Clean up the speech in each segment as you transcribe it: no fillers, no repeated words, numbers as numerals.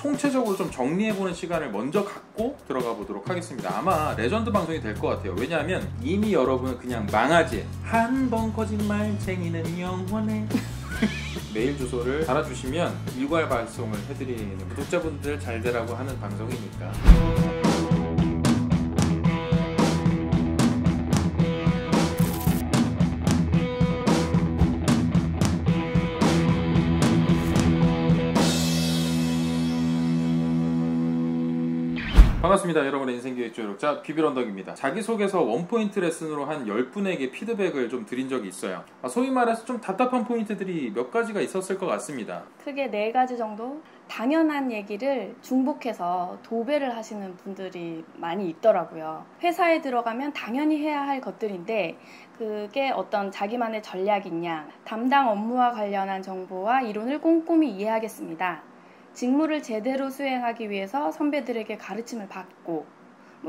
통체적으로 좀 정리해보는 시간을 먼저 갖고 들어가 보도록 하겠습니다. 아마 레전드 방송이 될 것 같아요. 왜냐하면 이미 여러분은 그냥 망하지, 한 번 거짓말쟁이는 영원해 메일 주소를 달아주시면 일괄 발송을 해드리는, 구독자분들 잘 되라고 하는 방송이니까. 반갑습니다. 여러분의 인생기획 조력자 비빌언덕입니다. 자기소개서 원포인트 레슨으로 한 10분에게 피드백을 좀 드린 적이 있어요. 소위 말해서 좀 답답한 포인트들이 몇 가지가 있었을 것 같습니다. 크게 4가지 정도? 당연한 얘기를 중복해서 도배를 하시는 분들이 많이 있더라고요. 회사에 들어가면 당연히 해야 할 것들인데 그게 어떤 자기만의 전략인 양, 담당 업무와 관련한 정보와 이론을 꼼꼼히 이해하겠습니다. 직무를 제대로 수행하기 위해서 선배들에게 가르침을 받고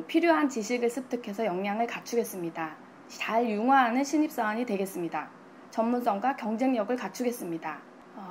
필요한 지식을 습득해서 역량을 갖추겠습니다. 잘 융화하는 신입사원이 되겠습니다. 전문성과 경쟁력을 갖추겠습니다.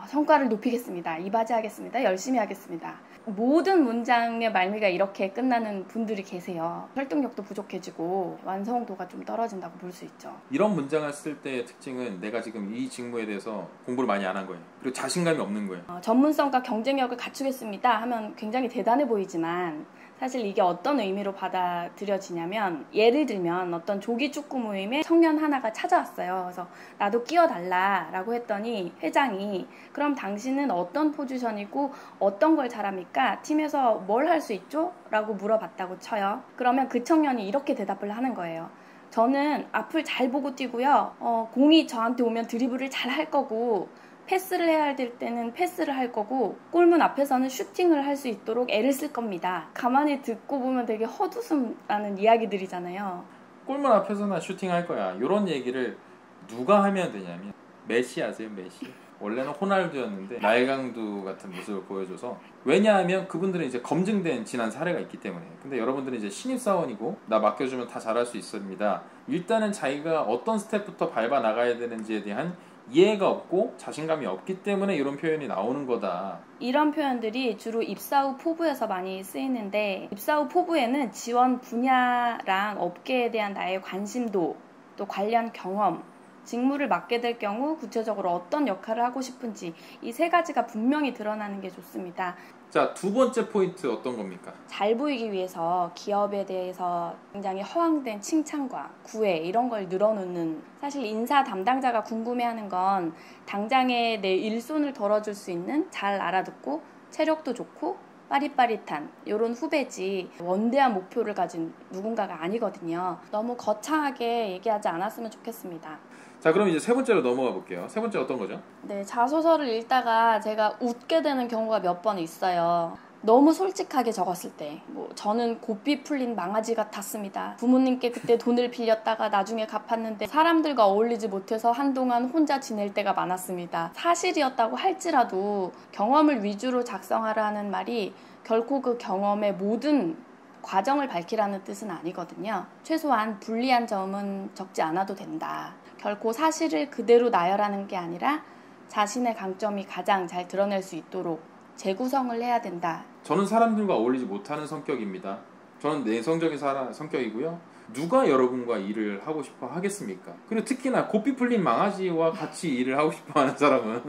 성과를 높이겠습니다. 이바지하겠습니다. 열심히 하겠습니다. 모든 문장의 말미가 이렇게 끝나는 분들이 계세요. 설득력도 부족해지고 완성도가 좀 떨어진다고 볼 수 있죠. 이런 문장을 쓸 때의 특징은 내가 지금 이 직무에 대해서 공부를 많이 안 한 거예요. 그리고 자신감이 없는 거예요. 전문성과 경쟁력을 갖추겠습니다 하면 굉장히 대단해 보이지만 사실 이게 어떤 의미로 받아들여지냐면, 예를 들면 어떤 조기 축구 모임에 청년 하나가 찾아왔어요. 그래서 나도 끼워달라 라고 했더니 회장이 그럼 당신은 어떤 포지션이고 어떤 걸 잘합니까? 팀에서 뭘 할 수 있죠? 라고 물어봤다고 쳐요. 그러면 그 청년이 이렇게 대답을 하는 거예요. 저는 앞을 잘 보고 뛰고요. 공이 저한테 오면 드리블을 잘 할 거고, 패스를 해야 될 때는 패스를 할 거고, 골문 앞에서는 슈팅을 할 수 있도록 애를 쓸 겁니다. 가만히 듣고 보면 되게 헛웃음 나는 이야기들이잖아요. 골문 앞에서는 슈팅할 거야. 이런 얘기를 누가 하면 되냐면, 메시 아세요? 메시. 원래는 호날두였는데 나일강두 같은 모습을 보여줘서. 왜냐하면 그분들은 이제 검증된 지난 사례가 있기 때문에. 근데 여러분들은 이제 신입사원이고 나 맡겨주면 다 잘할 수 있습니다. 일단은 자기가 어떤 스텝부터 밟아 나가야 되는지에 대한 이해가 없고 자신감이 없기 때문에 이런 표현이 나오는 거다. 이런 표현들이 주로 입사 후 포부에서 많이 쓰이는데, 입사 후 포부에는 지원 분야랑 업계에 대한 나의 관심도, 또 관련 경험, 직무를 맡게 될 경우 구체적으로 어떤 역할을 하고 싶은지, 이 3가지가 분명히 드러나는 게 좋습니다. 자, 2번째 포인트 어떤 겁니까? 잘 보이기 위해서 기업에 대해서 굉장히 허황된 칭찬과 구애 이런 걸 늘어놓는, 사실 인사 담당자가 궁금해하는 건 당장에 내 일손을 덜어줄 수 있는, 잘 알아듣고 체력도 좋고 빠릿빠릿한 이런 후배지 원대한 목표를 가진 누군가가 아니거든요. 너무 거창하게 얘기하지 않았으면 좋겠습니다. 자, 그럼 이제 3번째로 넘어가 볼게요. 3번째 어떤 거죠? 네, 자소서를 읽다가 제가 웃게 되는 경우가 몇 번 있어요. 너무 솔직하게 적었을 때, 저는 고삐 풀린 망아지 같았습니다. 부모님께 그때 돈을 빌렸다가 나중에 갚았는데 사람들과 어울리지 못해서 한동안 혼자 지낼 때가 많았습니다. 사실이었다고 할지라도 경험을 위주로 작성하라는 말이 결코 그 경험의 모든 과정을 밝히라는 뜻은 아니거든요. 최소한 불리한 점은 적지 않아도 된다. 결코 사실을 그대로 나열하는 게 아니라 자신의 강점이 가장 잘 드러낼 수 있도록 재구성을 해야 된다. 저는 사람들과 어울리지 못하는 성격입니다. 저는 내성적인 성격이고요. 누가 여러분과 일을 하고 싶어 하겠습니까? 그리고 특히나 고삐 풀린 망아지와 같이 일을 하고 싶어 하는 사람은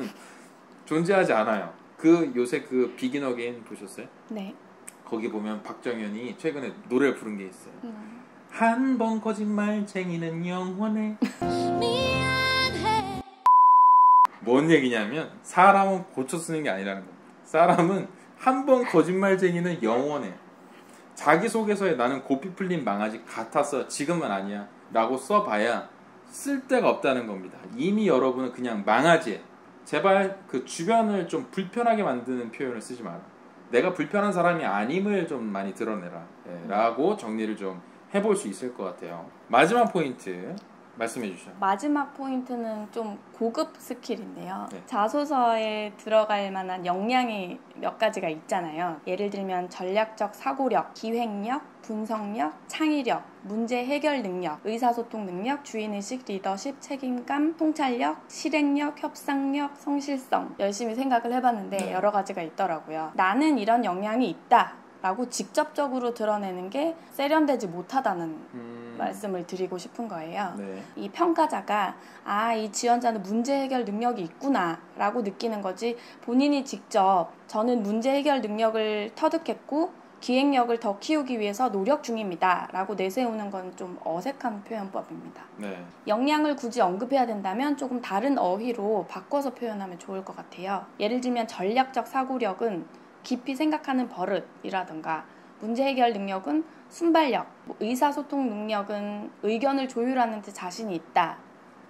존재하지 않아요. 요새 비긴 어게인 보셨어요? 네. 거기 보면 박정현이 최근에 노래를 부른 게 있어요. 한 번 거짓말쟁이는 영원해. 뭔 얘기냐면 사람은 고쳐 쓰는 게 아니라는 겁니다. 사람은 한 번 거짓말쟁이는 영원해. 자기소개서에 나는 고삐 풀린 망아지 같았어, 지금은 아니야 라고 써봐야 쓸데가 없다는 겁니다. 이미 여러분은 그냥 망아지. 제발 그 주변을 좀 불편하게 만드는 표현을 쓰지 마라. 내가 불편한 사람이 아님을 좀 많이 드러내라 라고 정리를 좀 해볼 수 있을 것 같아요. 마지막 포인트, 말씀해 주시죠. 마지막 포인트는 좀 고급 스킬인데요. 네. 자소서에 들어갈 만한 역량이 몇 가지가 있잖아요. 예를 들면 전략적 사고력, 기획력, 분석력, 창의력, 문제 해결 능력, 의사소통 능력, 주인의식, 리더십, 책임감, 통찰력, 실행력, 협상력, 성실성. 열심히 생각을 해봤는데 네. 여러 가지가 있더라고요. 나는 이런 역량이 있다 라고 직접적으로 드러내는 게 세련되지 못하다는 말씀을 드리고 싶은 거예요. 네. 이 평가자가 이 지원자는 문제 해결 능력이 있구나 라고 느끼는 거지, 본인이 직접 저는 문제 해결 능력을 터득했고 기획력을 더 키우기 위해서 노력 중입니다 라고 내세우는 건 좀 어색한 표현법입니다. 네. 역량을 굳이 언급해야 된다면 조금 다른 어휘로 바꿔서 표현하면 좋을 것 같아요. 예를 들면 전략적 사고력은 깊이 생각하는 버릇이라든가, 문제 해결 능력은 순발력, 의사소통 능력은 의견을 조율하는 데 자신이 있다.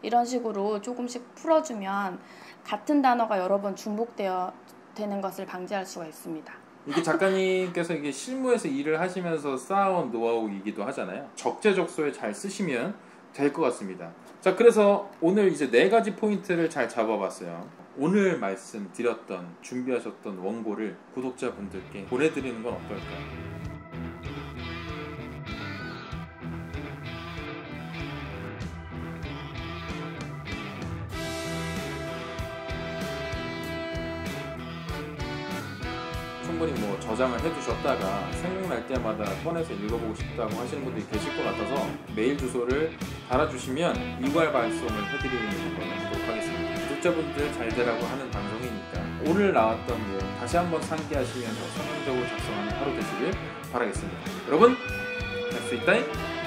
이런 식으로 조금씩 풀어주면 같은 단어가 여러 번 중복되어 되는 것을 방지할 수가 있습니다. 이게 작가님께서 이게 실무에서 일을 하시면서 쌓아온 노하우이기도 하잖아요. 적재적소에 잘 쓰시면 될 것 같습니다. 자, 그래서 오늘 이제 4가지 포인트를 잘 잡아봤어요. 오늘 말씀드렸던 준비하셨던 원고를 구독자분들께 보내드리는 건 어떨까요? 충분히 뭐 저장을 해두셨다가 생각날 때마다 꺼내서 읽어보고 싶다고 하시는 분들이 계실 것 같아서 메일 주소를 달아주시면 이괄 발송을 해드리는 걸로 하도록 하겠습니다. 구독자분들 잘 되라고 하는 방송이니까 오늘 나왔던 내용 다시 한번 상기하시면서 성공적으로 작성하는 하루 되시길 바라겠습니다. 여러분, 할 수 있다잉!